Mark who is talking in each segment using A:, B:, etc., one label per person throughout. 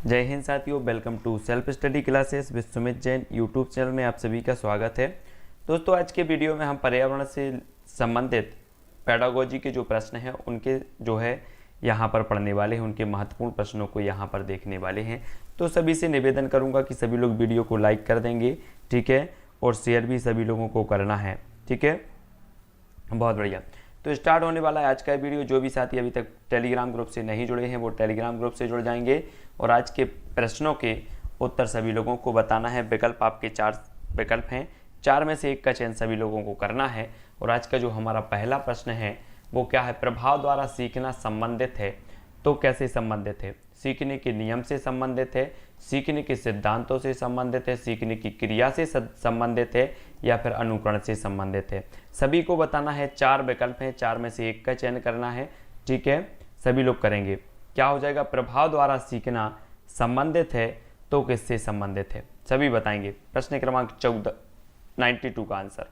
A: जय हिंद साथियों, welcome to self study classes with Sumit Jain YouTube channel में आप सभी का स्वागत है। दोस्तों, आज के वीडियो में हम पर्यावरण से संबंधित पेडागोजी के जो प्रश्न हैं उनके जो है यहाँ पर पढ़ने वाले हैं, उनके महत्वपूर्ण प्रश्नों को यहाँ पर देखने वाले हैं। तो सभी से निवेदन करूँगा कि सभी लोग वीडियो को लाइक कर देंगे, ठीक है, और शेयर भी सभी लोगों को करना है, ठीक है। बहुत बढ़िया। तो स्टार्ट होने वाला है आज का वीडियो। जो भी साथी अभी तक टेलीग्राम ग्रुप से नहीं जुड़े हैं वो टेलीग्राम ग्रुप से जुड़ जाएंगे और आज के प्रश्नों के उत्तर सभी लोगों को बताना है। विकल्प आपके 4 विकल्प हैं, 4 में से 1 का चयन सभी लोगों को करना है। और आज का जो हमारा पहला प्रश्न है वो क्या है? प्रभाव द्वारा सीखना संबंधित है तो कैसे संबंधित है? सीखने के नियम से संबंधित है, सीखने के सिद्धांतों से संबंधित है, सीखने की क्रिया से संबंधित है या फिर अनुकरण से संबंधित है? सभी को बताना है। 4 विकल्प हैं, 4 में से 1 का चयन करना है, ठीक है। सभी लोग करेंगे। क्या हो जाएगा? प्रभाव द्वारा सीखना संबंधित है तो किससे संबंधित है? सभी बताएंगे। प्रश्न क्रमांक 14 92 का आंसर।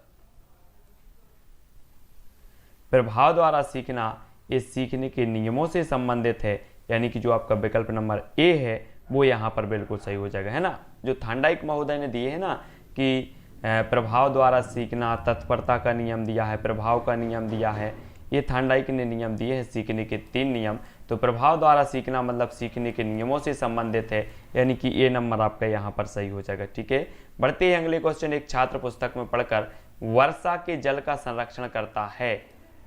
A: प्रभाव द्वारा सीखना इस सीखने के नियमों से संबंधित है, यानी कि जो आपका विकल्प नंबर ए है वो यहाँ पर बिल्कुल सही हो जाएगा, है ना। जो थांडाइक महोदय ने दिए है ना कि प्रभाव द्वारा सीखना, तत्परता का नियम दिया है, प्रभाव का नियम दिया है, ये थांडाइक ने नियम दिए हैं सीखने के 3 नियम। तो प्रभाव द्वारा सीखना मतलब सीखने के नियमों से संबंधित है, यानी कि ए नंबर आपका यहाँ पर सही हो जाएगा, ठीक है। बढ़ते हैं अगले क्वेश्चन। एक छात्र पुस्तक में पढ़कर वर्षा के जल का संरक्षण करता है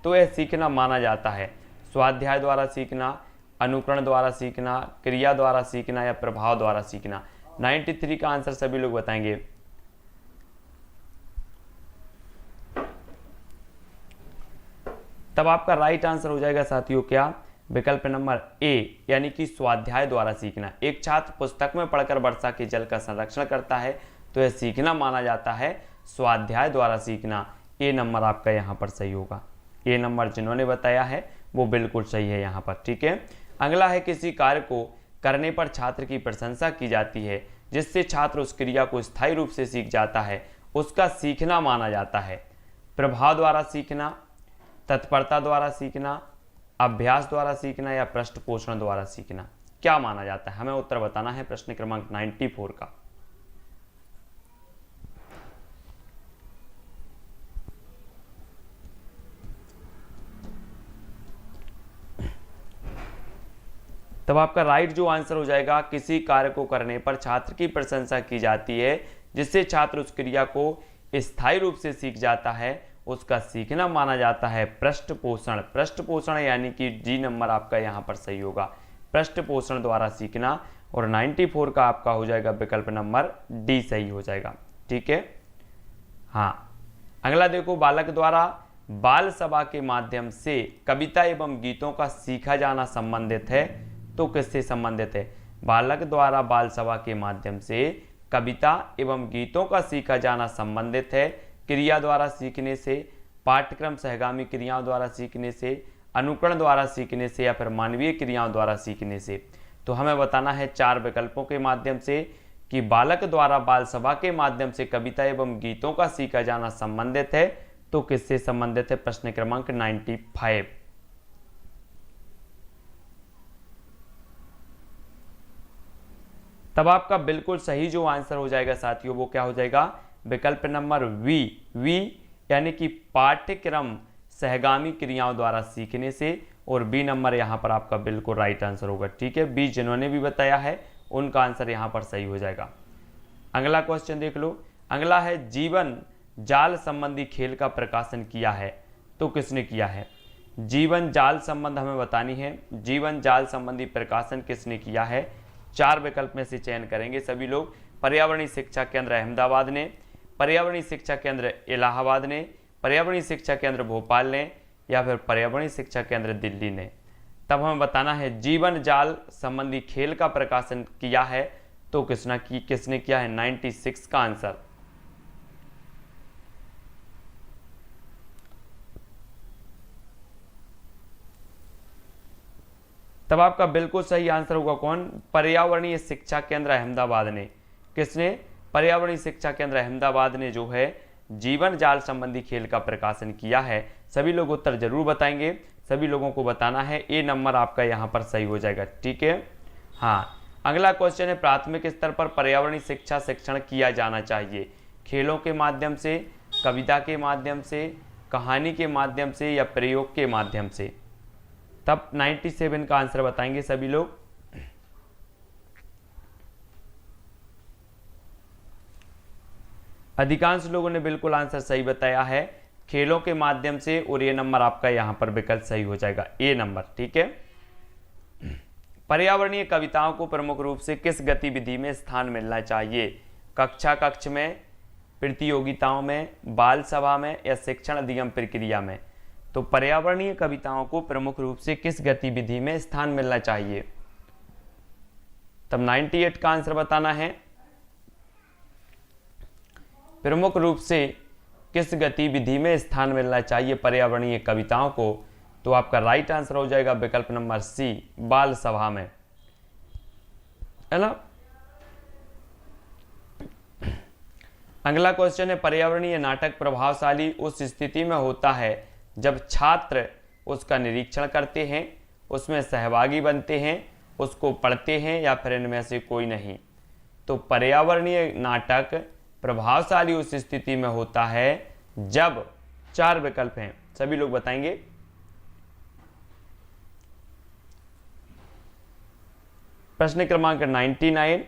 A: तो यह सीखना माना जाता है। स्वाध्याय द्वारा सीखना, अनुकरण द्वारा सीखना, क्रिया द्वारा सीखना या प्रभाव द्वारा सीखना? 93 का आंसर सभी लोग बताएंगे। तब आपका राइट आंसर हो जाएगा साथियों क्या? विकल्प नंबर ए, यानी कि स्वाध्याय द्वारा सीखना। एक छात्र पुस्तक में पढ़कर वर्षा के जल का संरक्षण करता है तो यह सीखना माना जाता है स्वाध्याय द्वारा सीखना। ए नंबर आपका यहाँ पर सही होगा। ए नंबर जिन्होंने बताया है वो बिल्कुल सही है यहाँ पर, ठीक है। अगला है, किसी कार्य को करने पर छात्र की प्रशंसा की जाती है जिससे छात्र उस क्रिया को स्थायी रूप से सीख जाता है, उसका सीखना माना जाता है। प्रभाव द्वारा सीखना, तत्परता द्वारा सीखना, अभ्यास द्वारा सीखना या पृष्ठपोषण द्वारा सीखना? क्या माना जाता है? हमें उत्तर बताना है प्रश्न क्रमांक 94 का। तब आपका राइट जो आंसर हो जाएगा, किसी कार्य को करने पर छात्र की प्रशंसा की जाती है जिससे छात्र उस क्रिया को स्थायी रूप से सीख जाता है, उसका सीखना माना जाता है पृष्ठपोषण। पृष्ठपोषण यानी कि जी नंबर आपका यहाँ पर सही होगा, पृष्ठपोषण द्वारा सीखना। और 94 का आपका हो जाएगा विकल्प नंबर डी सही हो जाएगा, ठीक है। हाँ, अगला देखो, बालक द्वारा बाल सभा के माध्यम से कविता एवं गीतों का सीखा जाना संबंधित है तो किससे संबंधित है? बालक द्वारा बाल सभा के माध्यम से कविता एवं गीतों का सीखा जाना संबंधित है क्रिया द्वारा सीखने से, पाठ्यक्रम सहगामी क्रियाओं द्वारा सीखने से, अनुकरण द्वारा सीखने से या फिर मानवीय क्रियाओं द्वारा सीखने से? तो हमें बताना है 4 विकल्पों के माध्यम से कि बालक द्वारा बाल सभा के माध्यम से कविता एवं गीतों का सीखा जाना संबंधित है तो किससे संबंधित है? प्रश्न क्रमांक 95। तब आपका बिल्कुल सही जो आंसर हो जाएगा साथियों वो क्या हो जाएगा? विकल्प नंबर वी यानी कि पाठ्यक्रम सहगामी क्रियाओं द्वारा सीखने से। और बी नंबर यहाँ पर आपका बिल्कुल राइट आंसर होगा, ठीक है। बी जिन्होंने भी बताया है उनका आंसर यहाँ पर सही हो जाएगा। अगला क्वेश्चन देख लो। अगला है, जीवन जाल संबंधी खेल का प्रकाशन किया है तो किसने किया है? जीवन जाल संबंध हमें बतानी है। जीवन जाल संबंधी प्रकाशन किसने किया है? 4 विकल्प में से चयन करेंगे सभी लोग। पर्यावरणीय शिक्षा केंद्र अहमदाबाद ने, पर्यावरणीय शिक्षा केंद्र इलाहाबाद ने, पर्यावरणीय शिक्षा केंद्र भोपाल ने या फिर पर्यावरणीय शिक्षा केंद्र दिल्ली ने? तब हमें बताना है जीवन जाल संबंधी खेल का प्रकाशन किया है तो किसने किया है? 96 का आंसर। तब आपका बिल्कुल सही आंसर होगा कौन? पर्यावरणीय शिक्षा केंद्र अहमदाबाद ने। किसने? पर्यावरणीय शिक्षा केंद्र अहमदाबाद ने जो है जीवन जाल संबंधी खेल का प्रकाशन किया है। सभी लोग उत्तर जरूर बताएंगे, सभी लोगों को बताना है। ए नंबर आपका यहाँ पर सही हो जाएगा, ठीक है। हाँ, अगला क्वेश्चन है प्राथमिक स्तर पर पर्यावरणीय शिक्षा शिक्षण किया जाना चाहिए, खेलों के माध्यम से, कविता के माध्यम से, कहानी के माध्यम से या प्रयोग के माध्यम से। तब 97 का आंसर बताएंगे सभी लोग। अधिकांश लोगों ने बिल्कुल आंसर सही बताया है, खेलों के माध्यम से, और ये नंबर आपका यहां पर विकल्प सही हो जाएगा, ए नंबर। ठीक है। पर्यावरणीय कविताओं को प्रमुख रूप से किस गतिविधि में स्थान मिलना चाहिए? कक्षा कक्ष में, प्रतियोगिताओं में, बाल सभा में या शिक्षण अधिगम प्रक्रिया में। तो पर्यावरणीय कविताओं को प्रमुख रूप से किस गतिविधि में स्थान मिलना चाहिए? तब 98 का आंसर बताना है। प्रमुख रूप से किस गतिविधि में स्थान मिलना चाहिए पर्यावरणीय कविताओं को? तो आपका राइट आंसर हो जाएगा विकल्प नंबर सी, बाल सभा में, है ना। अगला क्वेश्चन है पर्यावरणीय नाटक प्रभावशाली उस स्थिति में होता है जब छात्र उसका निरीक्षण करते हैं, उसमें सहभागी बनते हैं, उसको पढ़ते हैं या फिर इनमें से कोई नहीं। तो पर्यावरणीय नाटक प्रभावशाली उस स्थिति में होता है जब, 4 विकल्प हैं, सभी लोग बताएंगे। प्रश्न क्रमांक 99,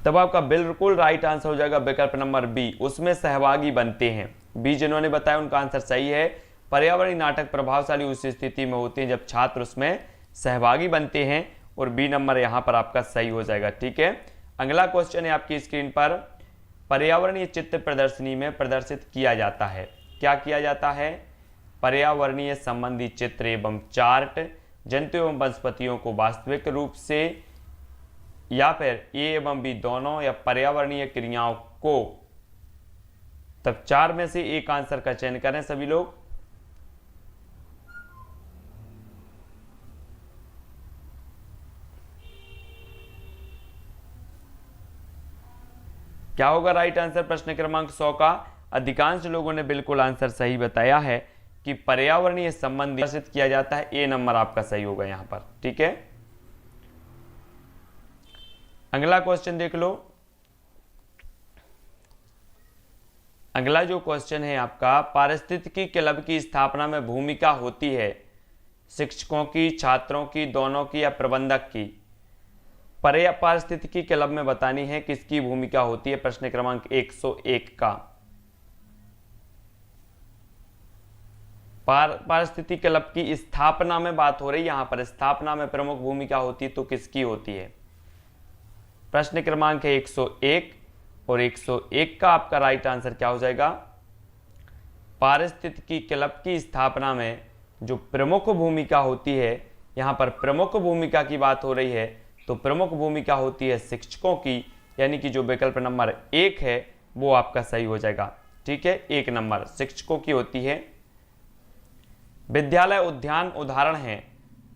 A: तब आपका बिल्कुल राइट आंसर हो जाएगा विकल्प नंबर बी, उसमें सहभागी बनते हैं। बी जिन्होंने बताया उनका आंसर सही है। पर्यावरणीय नाटक प्रभावशाली उस स्थिति में होते हैं जब छात्र उसमें सहभागी बनते हैं, और बी नंबर यहां पर आपका सही हो जाएगा। ठीक है। अगला क्वेश्चन है आपकी स्क्रीन पर, पर्यावरणीय चित्र प्रदर्शनी में प्रदर्शित किया जाता है। क्या किया जाता है? पर्यावरणीय संबंधी चित्र एवं चार्ट, जंतु एवं वनस्पतियों को वास्तविक रूप से, या फिर ए एवं बी दोनों, या पर्यावरणीय क्रियाओं को। तब 4 में से एक आंसर का चयन करें सभी लोग। क्या होगा राइट आंसर प्रश्न क्रमांक 100 का? अधिकांश लोगों ने बिल्कुल आंसर सही बताया है कि पर्यावरणीय संबंधी प्रदर्शित किया जाता है, ए नंबर आपका सही होगा यहां पर। ठीक है। अगला क्वेश्चन देख लो। अगला जो क्वेश्चन है आपका, पारिस्थितिकी क्लब की स्थापना में भूमिका होती है शिक्षकों की, छात्रों की, दोनों की या प्रबंधक की? पारिस्थितिकी क्लब में बतानी है किसकी भूमिका होती है, प्रश्न क्रमांक 101 का। पारिस्थितिकी क्लब की स्थापना में बात हो रही है, यहां पर स्थापना में प्रमुख भूमिका होती है तो किसकी होती है? प्रश्न क्रमांक है 101, और 101 का आपका राइट आंसर क्या हो जाएगा? पारिस्थितिकी क्लब की स्थापना में जो प्रमुख भूमिका होती है, यहां पर प्रमुख भूमिका की बात हो रही है, तो प्रमुख भूमिका होती है शिक्षकों की, यानी कि जो विकल्प नंबर 1 है वो आपका सही हो जाएगा। ठीक है, 1 नंबर शिक्षकों की होती है। विद्यालय उद्यान उदाहरण है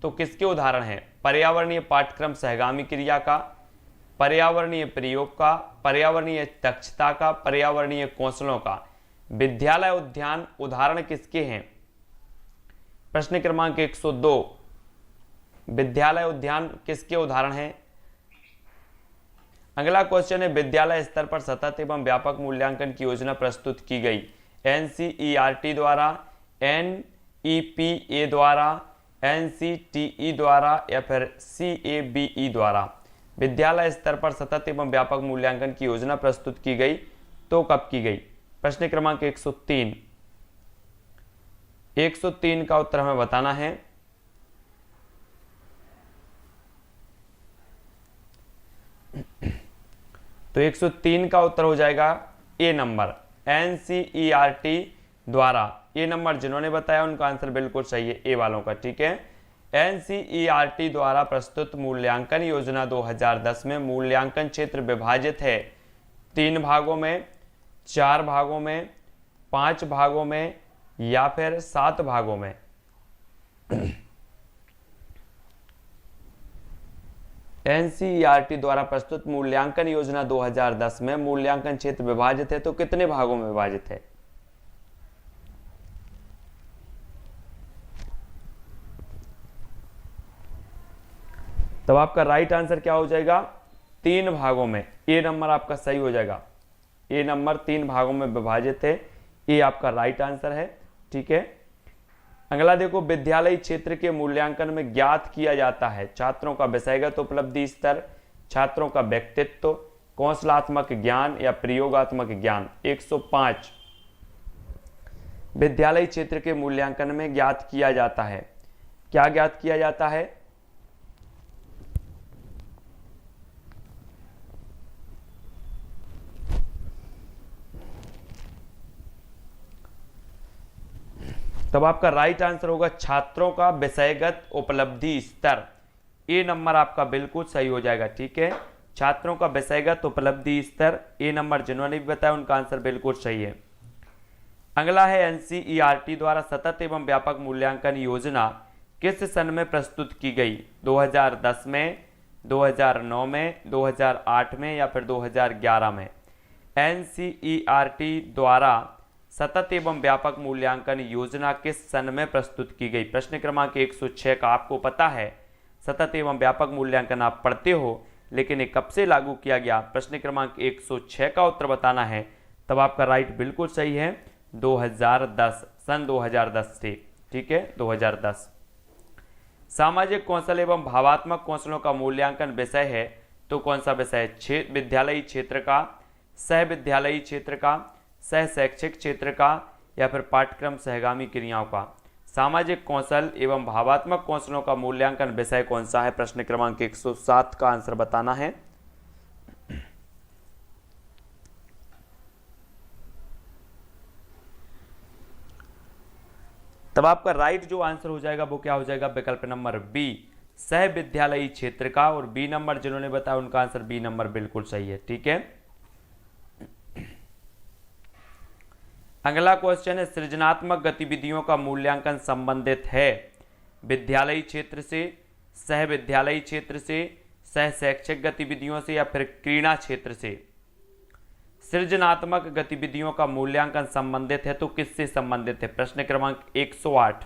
A: तो किसके उदाहरण है? पर्यावरणीय पाठ्यक्रम सहगामी क्रिया का, पर्यावरणीय प्रयोग का, पर्यावरणीय दक्षता का, पर्यावरणीय कौशलों का। विद्यालय उद्यान उदाहरण किसके हैं? प्रश्न क्रमांक 102, विद्यालय उद्यान किसके उदाहरण हैं? अगला क्वेश्चन है विद्यालय स्तर पर सतत एवं व्यापक मूल्यांकन की योजना प्रस्तुत की गई। एनसीईआरटी द्वारा, एनईपीए द्वारा, एनसीटीई द्वारा या फिर सीएबीई द्वारा। विद्यालय स्तर पर सतत एवं व्यापक मूल्यांकन की योजना प्रस्तुत की गई तो कब की गई? प्रश्न क्रमांक 103। 103 का उत्तर हमें बताना है। तो 103 का उत्तर हो जाएगा ए नंबर, एनसीईआरटी द्वारा। ए नंबर जिन्होंने बताया उनका आंसर बिल्कुल सही है, ए वालों का। ठीक है, एनसीईआरटी द्वारा प्रस्तुत मूल्यांकन योजना 2010 में मूल्यांकन क्षेत्र विभाजित है 3 भागों में, 4 भागों में, 5 भागों में या फिर 7 भागों में। एनसीईआरटी द्वारा प्रस्तुत मूल्यांकन योजना 2010 में मूल्यांकन क्षेत्र विभाजित है तो कितने भागों में विभाजित है? तब आपका राइट आंसर क्या हो जाएगा, 3 भागों में। ए नंबर आपका सही हो जाएगा। ए नंबर 3 भागों में विभाजित है, ये आपका राइट आंसर है। ठीक है, अगला देखो, विद्यालय क्षेत्र के मूल्यांकन में ज्ञात किया जाता है छात्रों का विषयगत उपलब्धि स्तर, छात्रों का व्यक्तित्व, कौशलात्मक ज्ञान या प्रयोगात्मक ज्ञान। 105 विद्यालय क्षेत्र के मूल्यांकन में ज्ञात किया जाता है। क्या ज्ञात किया जाता है, तब आपका राइट आंसर होगा छात्रों का विषयगत उपलब्धि स्तर। ए नंबर आपका बिल्कुल सही हो जाएगा। ठीक है, छात्रों का विषयगत उपलब्धि स्तर, ए नंबर जिन्होंने भी बताया उनका आंसर बिल्कुल सही है। अगला है एनसीईआरटी द्वारा सतत एवं व्यापक मूल्यांकन योजना किस सन में प्रस्तुत की गई, 2010 में, 2009 में, 2008 में या फिर 2011 में। एनसीईआरटी द्वारा सतत एवं व्यापक मूल्यांकन योजना किस सन में प्रस्तुत की गई। प्रश्न क्रमांक 106 का आपको पता है, सतत एवं व्यापक मूल्यांकन आप पढ़ते हो, लेकिन ये कब से लागू किया गया, प्रश्न क्रमांक 106 का उत्तर बताना है। तब आपका राइट बिल्कुल सही है, 2010, सन 2010 से। ठीक है, 2010। सामाजिक कौशल एवं भावात्मक कौशलों का मूल्यांकन विषय है, तो कौन सा विषय है, विद्यालयी क्षेत्र का, सह विद्यालयी क्षेत्र का, सह शैक्षिक क्षेत्र का या फिर पाठ्यक्रम सहगामी क्रियाओं का। सामाजिक कौशल एवं भावात्मक कौशलों का मूल्यांकन विषय कौन सा है, प्रश्न क्रमांक 107 का आंसर बताना है। तब आपका राइट जो आंसर हो जाएगा वो क्या हो जाएगा, विकल्प नंबर बी, सह विद्यालयी क्षेत्र का। और बी नंबर जिन्होंने बताया उनका आंसर बी नंबर बिल्कुल सही है। ठीक है, अगला क्वेश्चन है, सृजनात्मक गतिविधियों का मूल्यांकन संबंधित है विद्यालयी क्षेत्र से, सह विद्यालयी क्षेत्र से, सह शैक्षिक गतिविधियों से या फिर क्रीड़ा क्षेत्र से। सृजनात्मक गतिविधियों का मूल्यांकन संबंधित है तो किससे संबंधित है, प्रश्न क्रमांक 108।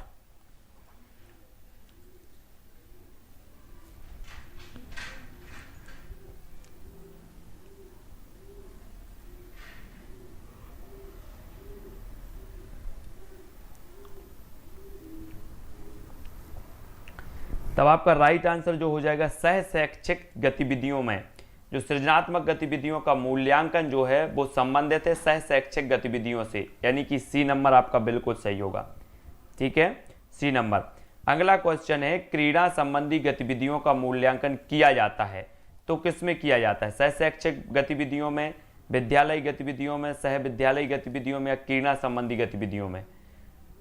A: तब आपका राइट आंसर जो हो जाएगा, सह शैक्षिक गतिविधियों में जो सृजनात्मक गतिविधियों का मूल्यांकन जो है वो संबंधित है सह शैक्षिक गतिविधियों से, यानी कि सी नंबर आपका बिल्कुल सही होगा। ठीक है, सी नंबर। अगला क्वेश्चन है, क्रीड़ा संबंधी गतिविधियों का मूल्यांकन किया जाता है तो किसमें किया जाता है, सह शैक्षिक गतिविधियों में, विद्यालय गतिविधियों में, सह विद्यालय गतिविधियों में या क्रीड़ा संबंधी गतिविधियों में।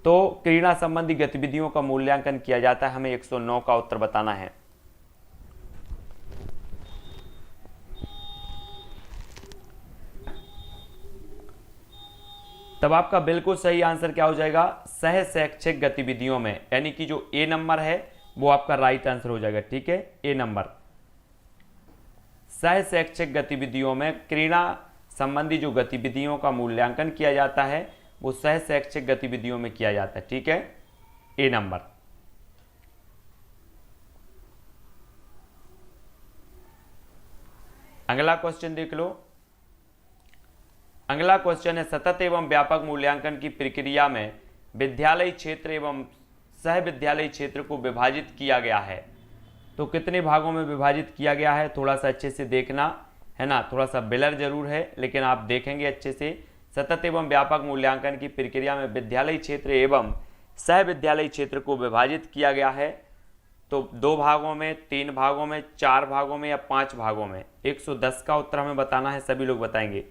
A: तो क्रीड़ा संबंधी गतिविधियों का मूल्यांकन किया जाता है, हमें 109 का उत्तर बताना है। तब आपका बिल्कुल सही आंसर क्या हो जाएगा, सह शैक्षिक गतिविधियों में, यानी कि जो ए नंबर है वो आपका राइट आंसर हो जाएगा। ठीक है, ए नंबर, सह शैक्षिक गतिविधियों में क्रीड़ा संबंधी जो गतिविधियों का मूल्यांकन किया जाता है वो सह शैक्षिक गतिविधियों में किया जाता है। ठीक है, ए नंबर। अगला क्वेश्चन देख लो। अगला क्वेश्चन है, सतत एवं व्यापक मूल्यांकन की प्रक्रिया में विद्यालय क्षेत्र एवं सह विद्यालय क्षेत्र को विभाजित किया गया है तो कितने भागों में विभाजित किया गया है, थोड़ा सा अच्छे से देखना है ना, थोड़ा सा ब्लर जरूर है लेकिन आप देखेंगे अच्छे से। सतत एवं व्यापक मूल्यांकन की प्रक्रिया में विद्यालय क्षेत्र एवं सह विद्यालय क्षेत्र को विभाजित किया गया है तो 2 भागों में, 3 भागों में, 4 भागों में या 5 भागों में। 110 का उत्तर हमें बताना है, सभी लोग बताएंगे।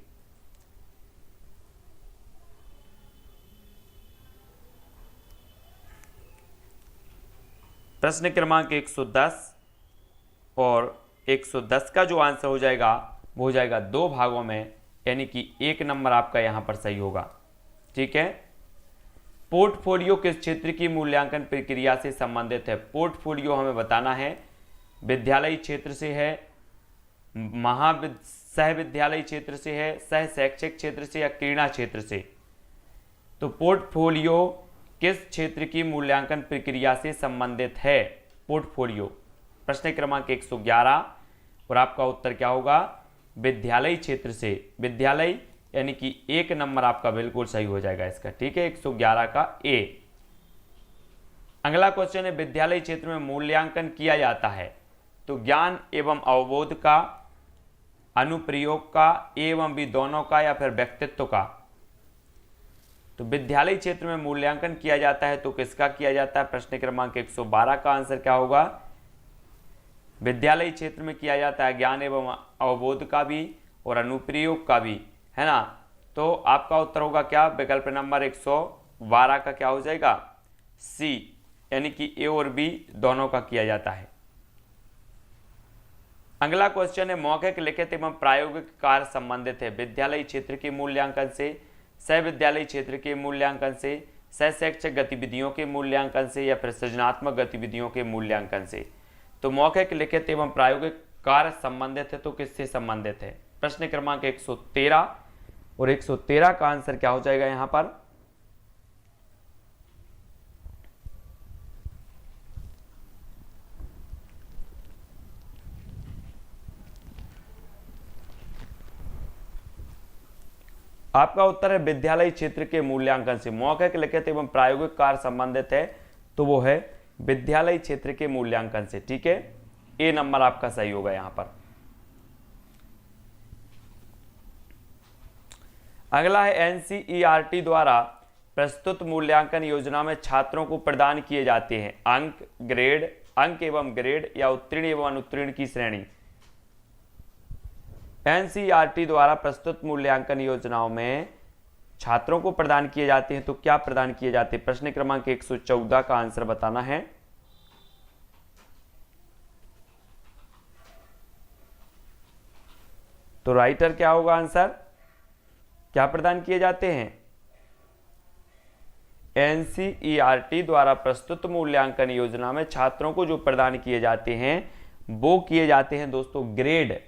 A: प्रश्न क्रमांक 110 और 110 का जो आंसर हो जाएगा वो हो जाएगा 2 भागों में, यानी कि 1 नंबर आपका यहां पर सही होगा। ठीक है, पोर्टफोलियो किस क्षेत्र की मूल्यांकन प्रक्रिया से संबंधित है, पोर्टफोलियो हमें बताना है विद्यालय क्षेत्र से है, सह विद्यालय क्षेत्र से है, सह शैक्षिक क्षेत्र से या क्रीड़ा क्षेत्र से। तो पोर्टफोलियो किस क्षेत्र की मूल्यांकन प्रक्रिया से संबंधित है, पोर्टफोलियो प्रश्न क्रमांक 111 और आपका उत्तर क्या होगा, विद्यालय क्षेत्र से। विद्यालय यानी कि 1 नंबर आपका बिल्कुल सही हो जाएगा इसका, ठीक है, 111 का ए। अगला क्वेश्चन है, विद्यालय क्षेत्र में मूल्यांकन किया जाता है तो ज्ञान एवं अवबोध का, अनुप्रयोग का, एवं भी दोनों का, या फिर व्यक्तित्व का। तो विद्यालय क्षेत्र में मूल्यांकन किया जाता है तो किसका किया जाता है, प्रश्न क्रमांक 112 का आंसर क्या होगा, विद्यालय क्षेत्र में किया जाता है ज्ञान एवं अवबोध का भी और अनुप्रयोग का भी, है ना। तो आपका उत्तर होगा क्या, विकल्प नंबर 112 का क्या हो जाएगा, सी, यानी कि ए और बी दोनों का किया जाता है। अगला क्वेश्चन है, मौखिक, लिखित एवं प्रायोगिक कार्य संबंधित है विद्यालय क्षेत्र के मूल्यांकन से, सह विद्यालय क्षेत्र के मूल्यांकन से, सह शैक्षिक गतिविधियों के मूल्यांकन से, या फिर सृजनात्मक गतिविधियों के मूल्यांकन से। तो मौखिक, लिखित एवं प्रायोगिक कार्य संबंधित है तो किससे संबंधित है, प्रश्न क्रमांक 113 और 113 का आंसर क्या हो जाएगा यहां पर, आपका उत्तर है विद्यालय क्षेत्र के मूल्यांकन से। मौखिक, लिखित एवं प्रायोगिक कार्य संबंधित है तो वो है विद्यालय क्षेत्र के मूल्यांकन से, ठीक है, ए नंबर आपका सही होगा यहां पर। अगला है, एनसीईआरटी द्वारा प्रस्तुत मूल्यांकन योजना में छात्रों को प्रदान किए जाते हैं अंक, ग्रेड, अंक एवं ग्रेड, या उत्तीर्ण एवं अनुत्तीर्ण की श्रेणी। एनसीईआरटी द्वारा प्रस्तुत मूल्यांकन योजनाओं में छात्रों को प्रदान किए जाते हैं तो क्या प्रदान किए जाते हैं, प्रश्न क्रमांक 114 का आंसर बताना है। तो राइटर क्या होगा आंसर, क्या प्रदान किए जाते हैं, एनसीईआरटी द्वारा प्रस्तुत मूल्यांकन योजना में छात्रों को जो प्रदान किए जाते हैं वो किए जाते हैं दोस्तों ग्रेड।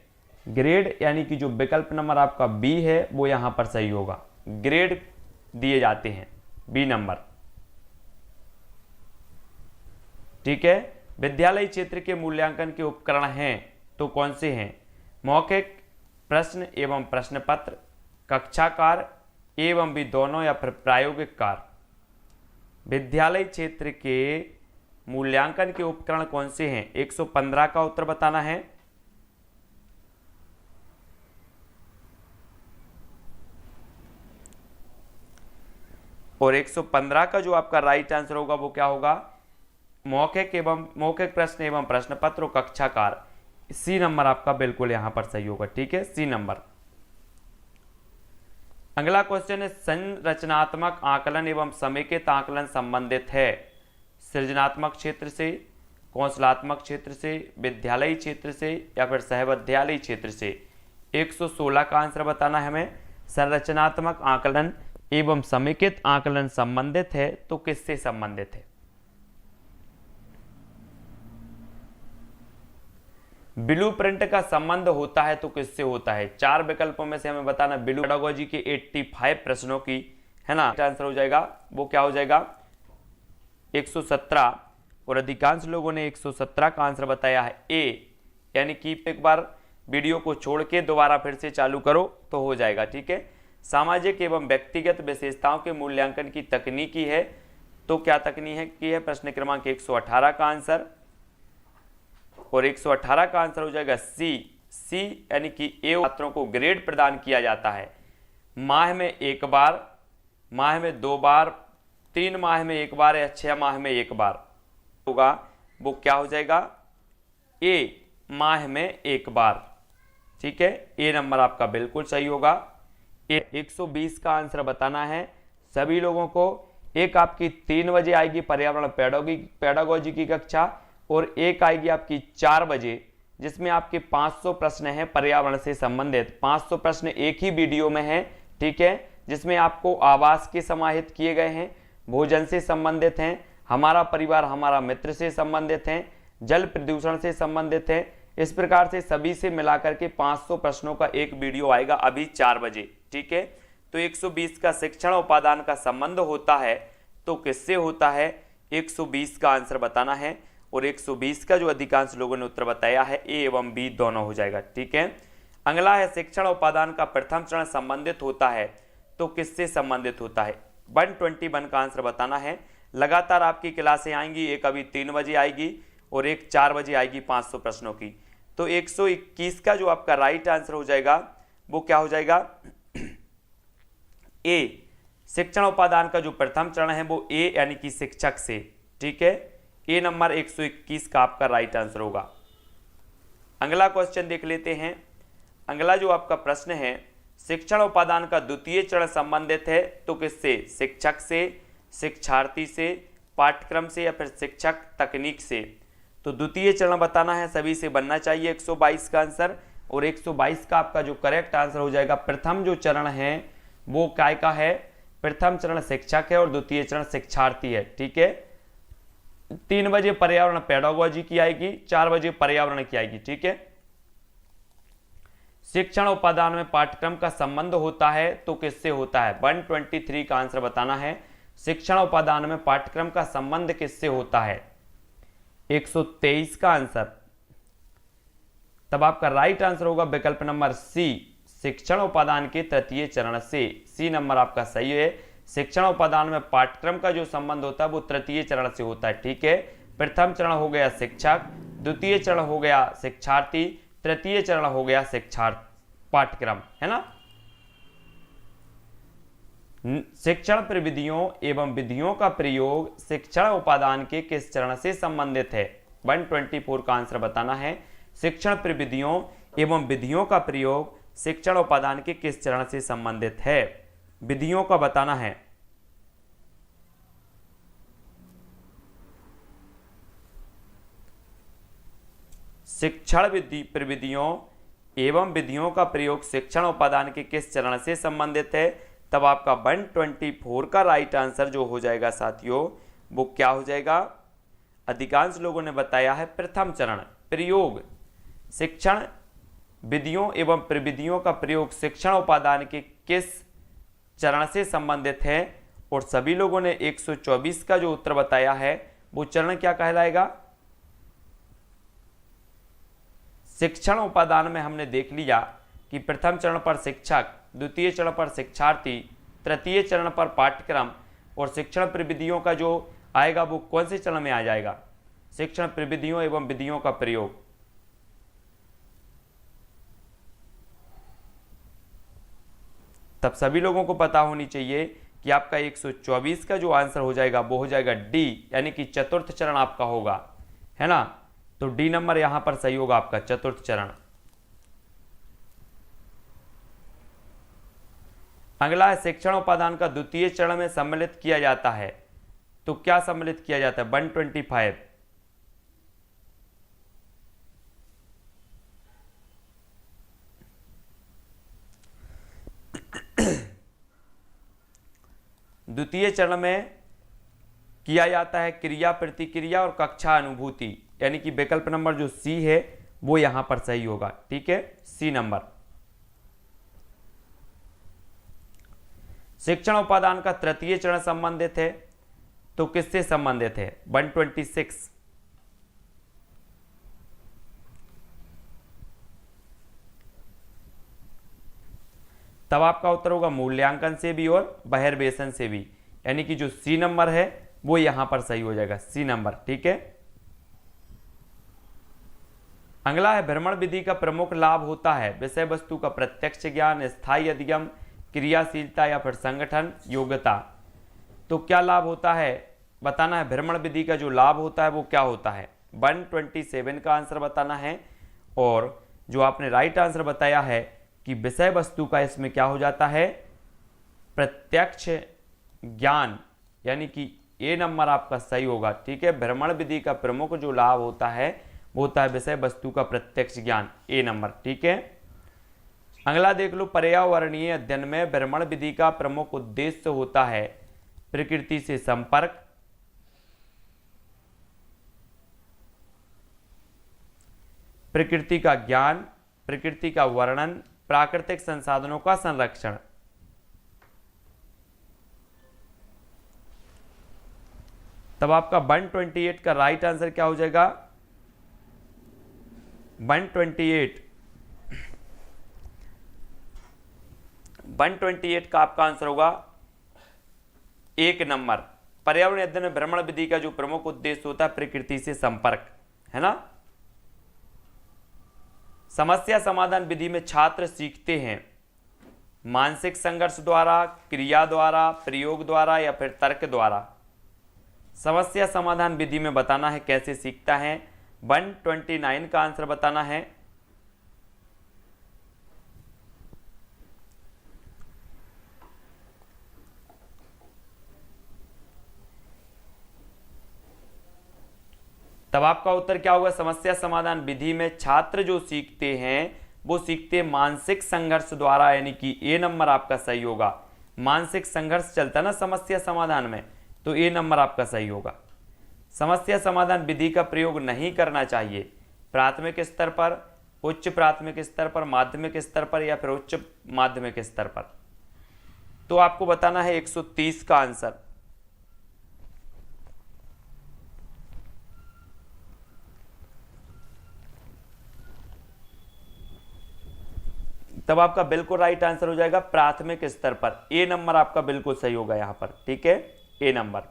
A: ग्रेड यानी कि जो विकल्प नंबर आपका बी है वो यहां पर सही होगा, ग्रेड दिए जाते हैं, बी नंबर, ठीक है। विद्यालय क्षेत्र के मूल्यांकन के उपकरण हैं तो कौन से हैं, मौखिक, प्रश्न एवं प्रश्न पत्र, कक्षाकार, एवं भी दोनों, या फिर प्रायोगिक कार्य। विद्यालय क्षेत्र के मूल्यांकन के उपकरण कौन से हैं, 115 का उत्तर बताना है। और 115 का जो आपका राइट आंसर होगा वो क्या होगा, मौखिक प्रश्न एवं प्रश्न पत्र और कक्षाकार, सी नंबर आपका बिल्कुल यहां पर सही होगा, ठीक है, सी नंबर। अगला क्वेश्चन है, संरचनात्मक आकलन एवं समेकित आकलन संबंधित है सृजनात्मक क्षेत्र से, कौशलात्मक क्षेत्र से, विद्यालय क्षेत्र से, या फिर सहविद्यालय क्षेत्र से। 116 का आंसर बताना है हमें। संरचनात्मक आकलन एवं समेकित आकलन संबंधित है तो किससे संबंधित है, ब्लूप्रिंट का संबंध होता है तो किससे होता है, 4 विकल्पों में से हमें बताना। ब्लू पेडागोजी के 85 प्रश्नों की, है ना, आंसर हो जाएगा वो क्या हो जाएगा 117, और अधिकांश लोगों ने 117 का आंसर बताया है ए, यानी कि एक बार वीडियो को छोड़ के दोबारा फिर से चालू करो तो हो जाएगा, ठीक है। सामाजिक एवं व्यक्तिगत विशेषताओं के मूल्यांकन की तकनीकी है तो क्या तकनीकी है, प्रश्न क्रमांक 118 का आंसर, और 118 का आंसर हो जाएगा सी, यानी कि ए छात्रों को ग्रेड प्रदान किया जाता है माह में 1 बार, माह में 2 बार, 3 माह में 1 बार, या 6 माह में 1 बार होगा, वो क्या हो जाएगा ए, माह में 1 बार, ठीक है, ए नंबर आपका बिल्कुल सही होगा। 120 का आंसर बताना है सभी लोगों को। एक आपकी 3 बजे आएगी पर्यावरण पेडागोजी की कक्षा, और एक आएगी आपकी 4 बजे जिसमें आपके 500 प्रश्न हैं पर्यावरण से संबंधित। 500 प्रश्न एक ही वीडियो में हैं, ठीक है, जिसमें आपको आवास के समाहित किए गए हैं, भोजन से संबंधित हैं, हमारा परिवार हमारा मित्र से संबंधित हैं, जल प्रदूषण से संबंधित हैं। इस प्रकार से सभी से मिलाकर के 500 प्रश्नों का एक वीडियो आएगा अभी 4 बजे, ठीक है। तो 120 का शिक्षण उपादान का संबंध होता है तो किससे होता है, 120 का आंसर बताना है। और 120 का जो अधिकांश लोगों ने उत्तर बताया है ए एवं बी दोनों हो जाएगा। ठीक है, अगला है शिक्षण उपादान का प्रथम चरण संबंधित होता है तो किससे संबंधित होता है? 121 का आंसर बताना है। लगातार आपकी क्लासें आएंगी, एक अभी 3 बजे आएगी और एक 4 बजे आएगी 500 प्रश्नों की। तो 121 का जो आपका राइट आंसर हो जाएगा वो क्या हो जाएगा? ए। शिक्षण उपादान का जो प्रथम चरण है वो ए यानी कि शिक्षक से। ठीक है, ए नंबर 121 का आपका राइट आंसर होगा। अगला क्वेश्चन देख लेते हैं। अगला जो आपका प्रश्न है, शिक्षण उपादान का द्वितीय चरण संबंधित है तो किससे? शिक्षक से, शिक्षार्थी से, पाठ्यक्रम से या फिर शिक्षक तकनीक से। तो द्वितीय चरण बताना है, सभी से बनना चाहिए 122 का आंसर। और 122 का आपका जो करेक्ट आंसर हो जाएगा, प्रथम जो चरण है वो काय का है? प्रथम चरण शिक्षक है और द्वितीय चरण शिक्षार्थी है। ठीक है, 3 बजे पर्यावरण पेडागोजी की आएगी, 4 बजे पर्यावरण की आएगी। ठीक है, शिक्षण उपादान में पाठ्यक्रम का संबंध होता है तो किससे होता है? 123 का आंसर बताना है। शिक्षण उपादान में पाठ्यक्रम का संबंध किससे होता है? 123 का आंसर। तब आपका राइट आंसर होगा विकल्प नंबर सी, शिक्षण उपादान के तृतीय चरण से। सी नंबर आपका सही है। शिक्षण उपादान में पाठ्यक्रम का जो संबंध होता है वो तृतीय चरण से होता है। ठीक है, प्रथम चरण हो गया शिक्षक, द्वितीय चरण हो गया शिक्षार्थी, तृतीय चरण हो गया पाठ्यक्रम, है ना। शिक्षण प्रविधियों एवं विधियों का प्रयोग शिक्षण उपादान के किस चरण से संबंधित है? 124 का आंसर बताना है। शिक्षण प्रविधियों एवं विधियों का प्रयोग शिक्षण उपादान के किस चरण से संबंधित है? विधियों का बताना है। शिक्षण प्रविधियों एवं विधियों का प्रयोग शिक्षण उपादान के किस चरण से संबंधित है? तब आपका 124 का राइट आंसर जो हो जाएगा साथियों वो क्या हो जाएगा? अधिकांश लोगों ने बताया है प्रथम चरण। प्रयोग शिक्षण विधियों एवं प्रविधियों का प्रयोग शिक्षण उपादान के किस चरण से संबंधित है? और सभी लोगों ने 124 का जो उत्तर बताया है वो चरण क्या कहलाएगा? शिक्षण उपादान में हमने देख लिया कि प्रथम चरण पर शिक्षक, द्वितीय चरण पर शिक्षार्थी, तृतीय चरण पर पाठ्यक्रम और शिक्षण प्रविधियों का जो आएगा वो कौन से चरण में आ जाएगा? शिक्षण प्रविधियों एवं विधियों का प्रयोग। तब सभी लोगों को पता होनी चाहिए कि आपका 124 का जो आंसर हो जाएगा वो हो जाएगा डी, यानी कि चतुर्थ चरण आपका होगा, है ना। तो डी नंबर यहां पर सही होगा आपका, चतुर्थ चरण। अगला है शिक्षण उपादान का द्वितीय चरण में सम्मिलित किया जाता है तो क्या सम्मिलित किया जाता है? 125। द्वितीय चरण में किया जाता है क्रिया प्रतिक्रिया और कक्षा अनुभूति, यानी कि विकल्प नंबर जो सी है वो यहां पर सही होगा। ठीक है, सी नंबर। शिक्षण उपादान का तृतीय चरण संबंधित है तो किससे संबंधित है? 126। तब आपका उत्तर होगा मूल्यांकन से भी और बहिर्वेशन से भी, यानी कि जो सी नंबर है वो यहां पर सही हो जाएगा, सी नंबर। ठीक है, अगला है भ्रमण विधि का प्रमुख लाभ होता है विषय वस्तु का प्रत्यक्ष ज्ञान, स्थायी अधिगम, क्रियाशीलता या फिर संगठन योग्यता। तो क्या लाभ होता है बताना है। भ्रमण विधि का जो लाभ होता है वो क्या होता है? 127 का आंसर बताना है। और जो आपने राइट आंसर बताया है कि विषय वस्तु का इसमें क्या हो जाता है? प्रत्यक्ष ज्ञान, यानी कि ए नंबर आपका सही होगा। ठीक है, भ्रमण विधि का प्रमुख जो लाभ होता है वो होता है विषय वस्तु का प्रत्यक्ष ज्ञान, ए नंबर। ठीक है, अगला देख लो। पर्यावरणीय अध्ययन में भ्रमण विधि का प्रमुख उद्देश्य होता है प्रकृति से संपर्क, प्रकृति का ज्ञान, प्रकृति का वर्णन, प्राकृतिक संसाधनों का संरक्षण। तब आपका 128 का राइट आंसर क्या हो जाएगा? 128 का आपका आंसर होगा 1 नंबर। पर्यावरण अध्ययन में भ्रमण विधि का जो प्रमुख उद्देश्य होता है प्रकृति से संपर्क, है ना। समस्या समाधान विधि में छात्र सीखते हैं मानसिक संघर्ष द्वारा, क्रिया द्वारा, प्रयोग द्वारा या फिर तर्क द्वारा। समस्या समाधान विधि में बताना है कैसे सीखता है। 129 का आंसर बताना है। तब आपका उत्तर क्या होगा? समस्या समाधान विधि में छात्र जो सीखते हैं वो सीखते मानसिक संघर्ष द्वारा, यानी कि ए नंबर आपका सही होगा। मानसिक संघर्ष चलता ना समस्या समाधान में, तो ए नंबर आपका सही होगा। समस्या समाधान विधि का प्रयोग नहीं करना चाहिए प्राथमिक स्तर पर, उच्च प्राथमिक स्तर पर, माध्यमिक स्तर पर या फिर उच्च माध्यमिक स्तर पर। तो आपको बताना है 130 का आंसर। तब आपका बिल्कुल राइट आंसर हो जाएगा प्राथमिक स्तर पर। ए नंबर आपका बिल्कुल सही होगा यहां पर, ठीक है, ए नंबर।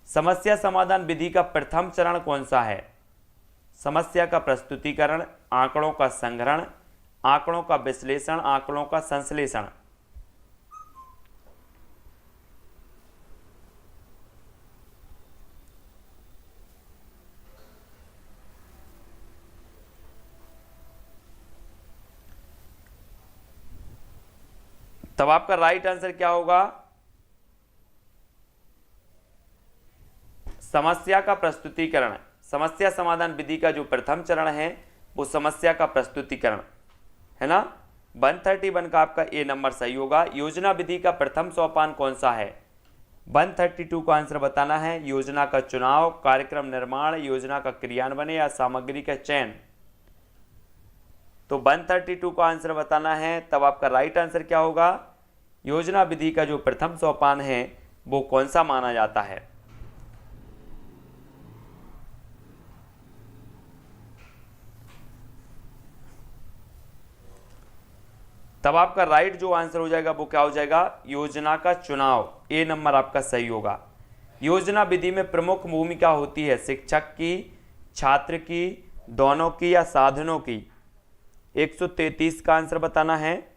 A: समस्या समाधान विधि का प्रथम चरण कौन सा है? समस्या का प्रस्तुतिकरण, आंकड़ों का संग्रहण, आंकड़ों का विश्लेषण, आंकड़ों का संश्लेषण। तब आपका राइट आंसर क्या होगा? समस्या का प्रस्तुतिकरण। समस्या समाधान विधि का जो प्रथम चरण है वो समस्या का प्रस्तुतिकरण है ना। 131 का आपका ए नंबर सही होगा। योजना विधि का प्रथम सोपान कौन सा है? 132 का आंसर बताना है। योजना का चुनाव, कार्यक्रम निर्माण, योजना का क्रियान्वयन या सामग्री का चयन। तो 132 का आंसर बताना है। तब आपका राइट आंसर क्या होगा? योजना विधि का जो प्रथम सोपान है वो कौन सा माना जाता है? तब आपका राइट जो आंसर हो जाएगा वो क्या हो जाएगा? योजना का चुनाव। ए नंबर आपका सही होगा। योजना विधि में प्रमुख भूमिका होती है शिक्षक की, छात्र की, दोनों की या साधनों की। 133 का आंसर बताना है।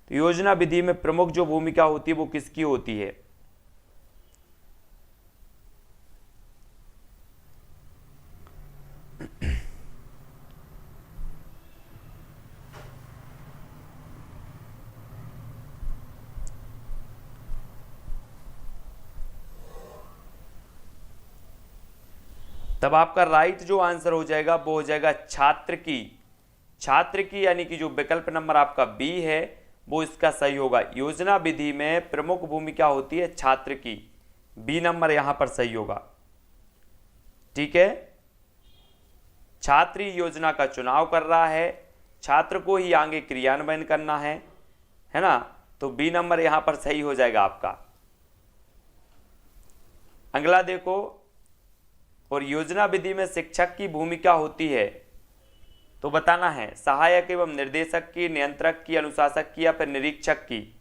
A: तो योजना विधि में प्रमुख जो भूमिका होती है वो किसकी होती है? तब आपका राइट जो आंसर हो जाएगा वो हो जाएगा छात्र की। छात्र की यानी कि जो विकल्प नंबर आपका बी है वो इसका सही होगा। योजना विधि में प्रमुख भूमिका होती है छात्र की। बी नंबर यहां पर सही होगा, ठीक है। छात्र योजना का चुनाव कर रहा है, छात्र को ही आगे क्रियान्वयन करना है ना। तो बी नंबर यहां पर सही हो जाएगा आपका। अगला देखो, और योजना विधि में शिक्षक की भूमिका होती है तो बताना है सहायक एवं निर्देशक की, नियंत्रक की, अनुशासक की या फिर निरीक्षक की।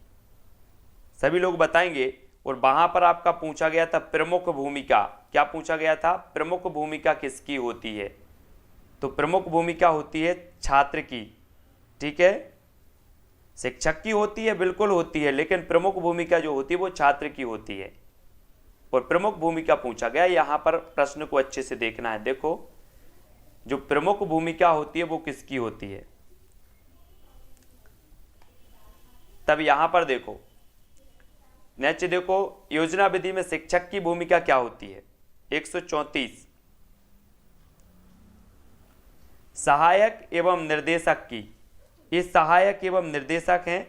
A: सभी लोग बताएंगे। और वहां पर आपका पूछा गया था प्रमुख भूमिका। क्या पूछा गया था? प्रमुख भूमिका किसकी होती है? तो प्रमुख भूमिका होती है छात्र की, ठीक है। शिक्षक की होती है, बिल्कुल होती है, लेकिन प्रमुख भूमिका जो होती है वो छात्र की होती है। और प्रमुख भूमिका पूछा गया, यहां पर प्रश्न को अच्छे से देखना है। देखो, जो प्रमुख भूमिका होती है वो किसकी होती है? तब यहां पर देखो, नेक्स्ट देखो, योजना विधि में शिक्षक की भूमिका क्या होती है? 134 सहायक एवं निर्देशक की। ये सहायक एवं निर्देशक हैं,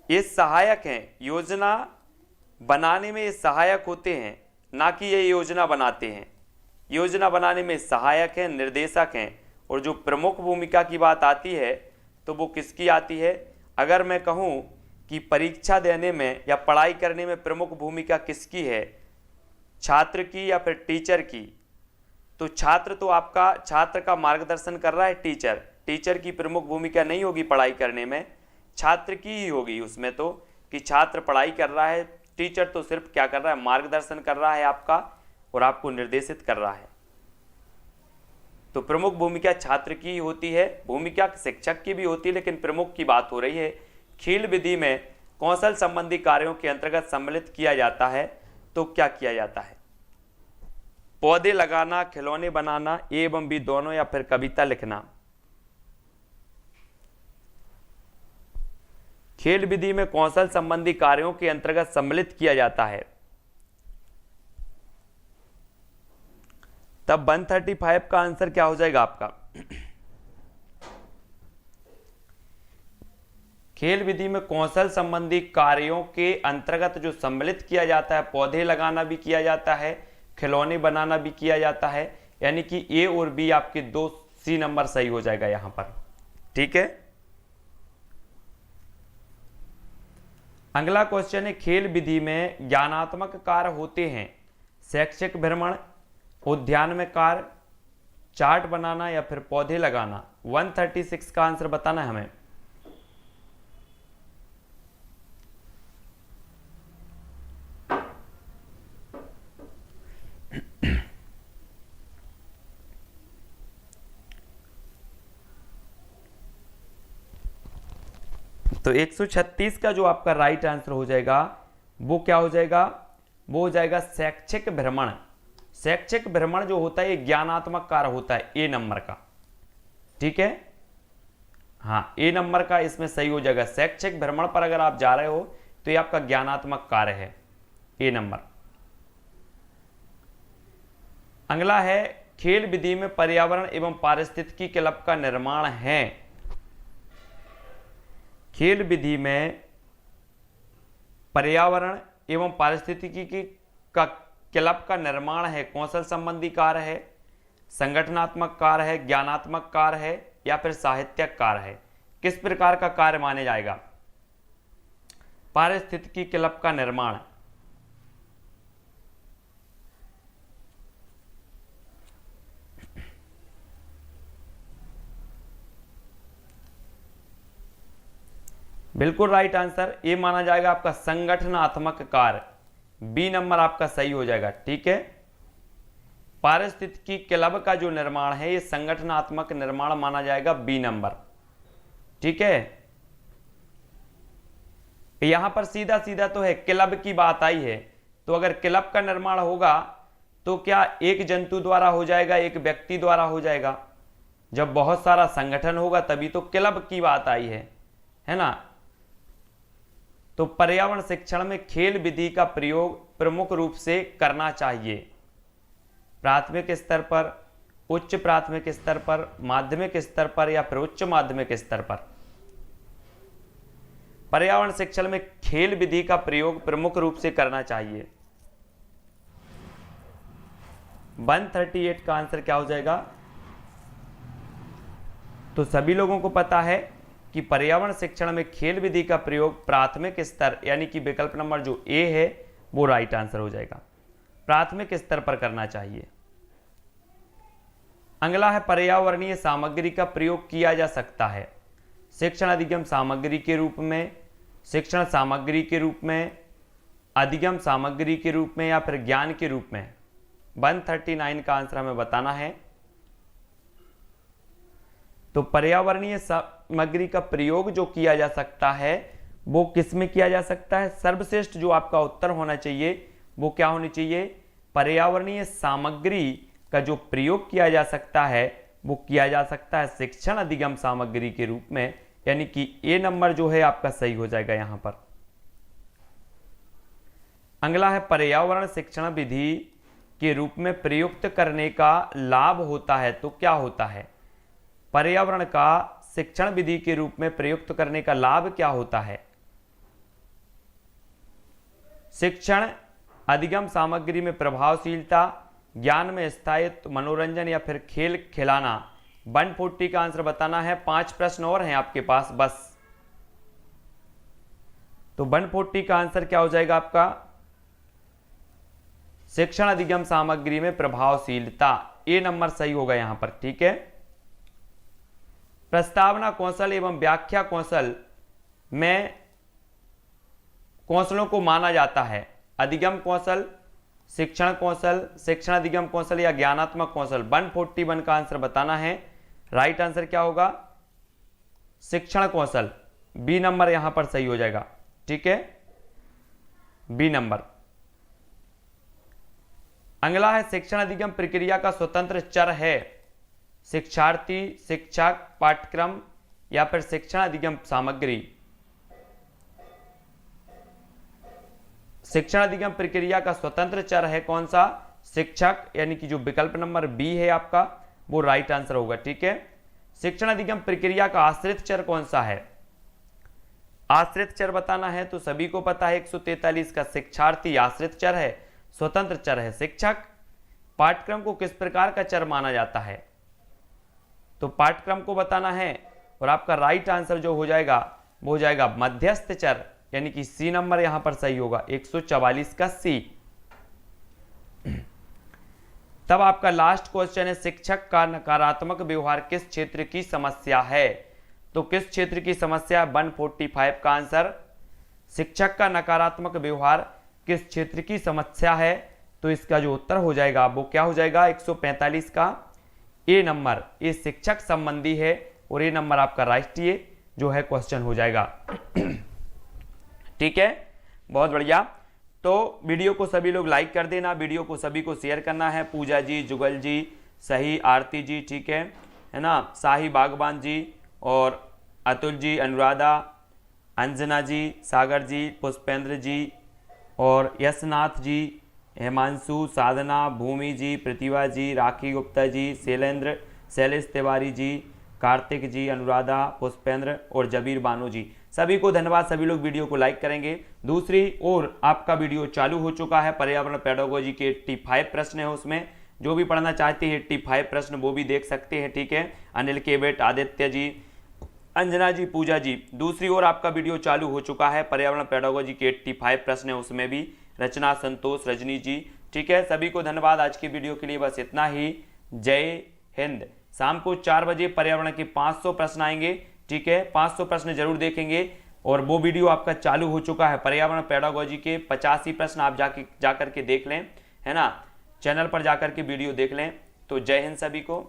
A: ये सहायक हैं, योजना बनाने में ये सहायक होते हैं, ना कि ये योजना बनाते हैं। योजना बनाने में सहायक हैं, निर्देशक हैं। और जो प्रमुख भूमिका की बात आती है तो वो किसकी आती है? अगर मैं कहूं कि परीक्षा देने में या पढ़ाई करने में प्रमुख भूमिका किसकी है, छात्र की या फिर टीचर की। तो छात्र तो आपका, छात्र का मार्गदर्शन कर रहा है टीचर, टीचर की प्रमुख भूमिका नहीं होगी पढ़ाई करने में, छात्र की ही होगी उसमें। तो कि छात्र पढ़ाई कर रहा है, टीचर तो सिर्फ क्या कर रहा है, मार्गदर्शन कर रहा है आपका और आपको निर्देशित कर रहा है। तो प्रमुख भूमिका छात्र की होती है, भूमिका शिक्षक की भी होती है, लेकिन प्रमुख की बात हो रही है। खेल विधि में कौशल संबंधी कार्यों के अंतर्गत सम्मिलित किया जाता है, तो क्या किया जाता है, पौधे लगाना, खिलौने बनाना, ए एवं बी दोनों, या फिर कविता लिखना। खेल विधि में कौशल संबंधी कार्यों के अंतर्गत सम्मिलित किया जाता है। तब 135 का आंसर क्या हो जाएगा आपका, खेल विधि में कौशल संबंधी कार्यों के अंतर्गत जो सम्मिलित किया जाता है, पौधे लगाना भी किया जाता है, खिलौने बनाना भी किया जाता है, यानी कि ए और बी आपके 2C नंबर सही हो जाएगा यहां पर। ठीक है, अगला क्वेश्चन है, खेल विधि में ज्ञानात्मक कार्य होते हैं, शैक्षिक भ्रमण, उद्यान में कार्य, चार्ट बनाना या फिर पौधे लगाना। 136 का आंसर बताना है हमें। तो 136 का जो आपका राइट आंसर हो जाएगा वो क्या हो जाएगा, वो हो जाएगा शैक्षिक भ्रमण। शैक्षिक भ्रमण जो होता है ये ज्ञानात्मक कार्य होता है, ए नंबर का। ठीक है, हाँ ए नंबर का इसमें सही हो जाएगा। शैक्षिक भ्रमण पर अगर आप जा रहे हो तो ये आपका ज्ञानात्मक कार्य है, ए नंबर। अगला है, खेल विधि में पर्यावरण एवं पारिस्थितिकी क्लब का निर्माण है। खेल विधि में पर्यावरण एवं पारिस्थितिकी का क्लब का निर्माण है, कौशल संबंधी कार्य है, संगठनात्मक कार्य है, ज्ञानात्मक कार्य है या फिर साहित्यिक कार्य है। किस प्रकार का कार्य माने जाएगा, पारिस्थितिकी क्लब का निर्माण। बिल्कुल राइट आंसर ए माना जाएगा आपका संगठनात्मक कार्य, बी नंबर आपका सही हो जाएगा। ठीक है, पारिस्थितिकी क्लब का जो निर्माण है ये संगठनात्मक निर्माण माना जाएगा, बी नंबर। ठीक है, यहां पर सीधा सीधा तो है, क्लब की बात आई है, तो अगर क्लब का निर्माण होगा तो क्या एक जंतु द्वारा हो जाएगा, एक व्यक्ति द्वारा हो जाएगा? जब बहुत सारा संगठन होगा तभी तो क्लब की बात आई है ना। तो पर्यावरण शिक्षण में खेल विधि का प्रयोग प्रमुख रूप से करना चाहिए, प्राथमिक स्तर पर, उच्च प्राथमिक स्तर पर, माध्यमिक स्तर पर या फिर उच्च माध्यमिक स्तर पर। पर्यावरण शिक्षण में खेल विधि का प्रयोग प्रमुख रूप से करना चाहिए। 138 का आंसर क्या हो जाएगा? तो सभी लोगों को पता है कि पर्यावरण शिक्षण में खेल विधि का प्रयोग प्राथमिक स्तर, यानी कि विकल्प नंबर जो ए है वो राइट आंसर हो जाएगा, प्राथमिक स्तर पर करना चाहिए। अगला है, पर्यावरणीय सामग्री का प्रयोग किया जा सकता है शिक्षण अधिगम सामग्री के रूप में, शिक्षण सामग्री के रूप में, अधिगम सामग्री के रूप में या फिर ज्ञान के रूप में। 139 का आंसर हमें बताना है। तो पर्यावरणीय सामग्री का प्रयोग जो किया जा सकता है वो किस में किया जा सकता है? सर्वश्रेष्ठ जो आपका उत्तर होना चाहिए वो क्या होनी चाहिए? पर्यावरणीय सामग्री का जो प्रयोग किया जा सकता है वो किया जा सकता है शिक्षण अधिगम सामग्री के रूप में, यानी कि ए नंबर जो है आपका सही हो जाएगा यहां पर। अगला है, पर्यावरण शिक्षण विधि के रूप में प्रयुक्त करने का लाभ होता है, तो क्या होता है? पर्यावरण का शिक्षण विधि के रूप में प्रयुक्त करने का लाभ क्या होता है? शिक्षण अधिगम सामग्री में प्रभावशीलता, ज्ञान में स्थायित्व, मनोरंजन या फिर खेल खिलाना। 140 का आंसर बताना है। 5 प्रश्न और हैं आपके पास बस। तो 140 का आंसर क्या हो जाएगा आपका, शिक्षण अधिगम सामग्री में प्रभावशीलता, ए नंबर सही होगा यहां पर। ठीक है, प्रस्तावना कौशल एवं व्याख्या कौशल में कौशलों को माना जाता है अधिगम कौशल, शिक्षण कौशल, शिक्षण अधिगम कौशल या ज्ञानात्मक कौशल। 141 का आंसर बताना है। राइट आंसर क्या होगा, शिक्षण कौशल, बी नंबर यहां पर सही हो जाएगा। ठीक है, बी नंबर। अगला है शिक्षण अधिगम प्रक्रिया का स्वतंत्र चर है शिक्षार्थी, शिक्षक, पाठ्यक्रम या फिर शिक्षण अधिगम सामग्री। शिक्षण अधिगम प्रक्रिया का स्वतंत्र चर है कौन सा, शिक्षक, यानी कि जो विकल्प नंबर बी है आपका वो राइट आंसर होगा। ठीक है, शिक्षण अधिगम प्रक्रिया का आश्रित चर कौन सा है, आश्रित चर बताना है तो सभी को पता है 143 का शिक्षार्थी आश्रित चर है, स्वतंत्र चर है शिक्षक। पाठ्यक्रम को किस प्रकार का चर माना जाता है, तो पाठ्यक्रम को बताना है और आपका राइट आंसर जो हो जाएगा वो हो जाएगा मध्यस्थ चर, यानी कि सी नंबर यहां पर सही होगा, 144 का सी। तब आपका लास्ट क्वेश्चन है शिक्षक का नकारात्मक व्यवहार किस क्षेत्र की समस्या है, तो किस क्षेत्र की समस्या, 145 का आंसर, शिक्षक का नकारात्मक व्यवहार किस क्षेत्र की समस्या है, तो इसका जो उत्तर हो जाएगा वो क्या हो जाएगा, 145 का ए नंबर, ये शिक्षक संबंधी है और ए नंबर आपका राष्ट्रीय जो है क्वेश्चन हो जाएगा। ठीक है, बहुत बढ़िया। तो वीडियो को सभी लोग लाइक कर देना, वीडियो को सभी को शेयर करना है। पूजा जी, जुगल जी, सही, आरती जी, ठीक है ना, शाही बागवान जी और अतुल जी, अनुराधा, अंजना जी, सागर जी, पुष्पेंद्र जी और यशनाथ जी, हिमांशु, साधना, भूमि जी, प्रतिभा जी, राखी गुप्ता जी, शैलेंद्र, शैलेश तिवारी जी, कार्तिक जी, अनुराधा, पुष्पेंद्र और जबीर बानो जी, सभी को धन्यवाद। सभी लोग वीडियो को लाइक करेंगे। दूसरी ओर आपका वीडियो चालू हो चुका है, पर्यावरण पेडागोजी के 85 प्रश्न है, उसमें जो भी पढ़ना चाहते हैं 85 प्रश्न वो भी देख सकते हैं। ठीक है, अनिल केवेट, आदित्य जी, अंजना जी, पूजा जी। दूसरी ओर आपका वीडियो चालू हो चुका है, पर्यावरण पेडागोजी के 85 प्रश्न है, उसमें भी रचना, संतोष, रजनी जी। ठीक है, सभी को धन्यवाद। आज की वीडियो के लिए बस इतना ही। जय हिंद। शाम को 4 बजे पर्यावरण के 500 प्रश्न आएंगे। ठीक है, 500 प्रश्न जरूर देखेंगे और वो वीडियो आपका चालू हो चुका है, पर्यावरण पेडागोजी के 85 प्रश्न आप जाकर के देख लें, है ना, चैनल पर जाकर के वीडियो देख लें। तो जय हिंद सभी को।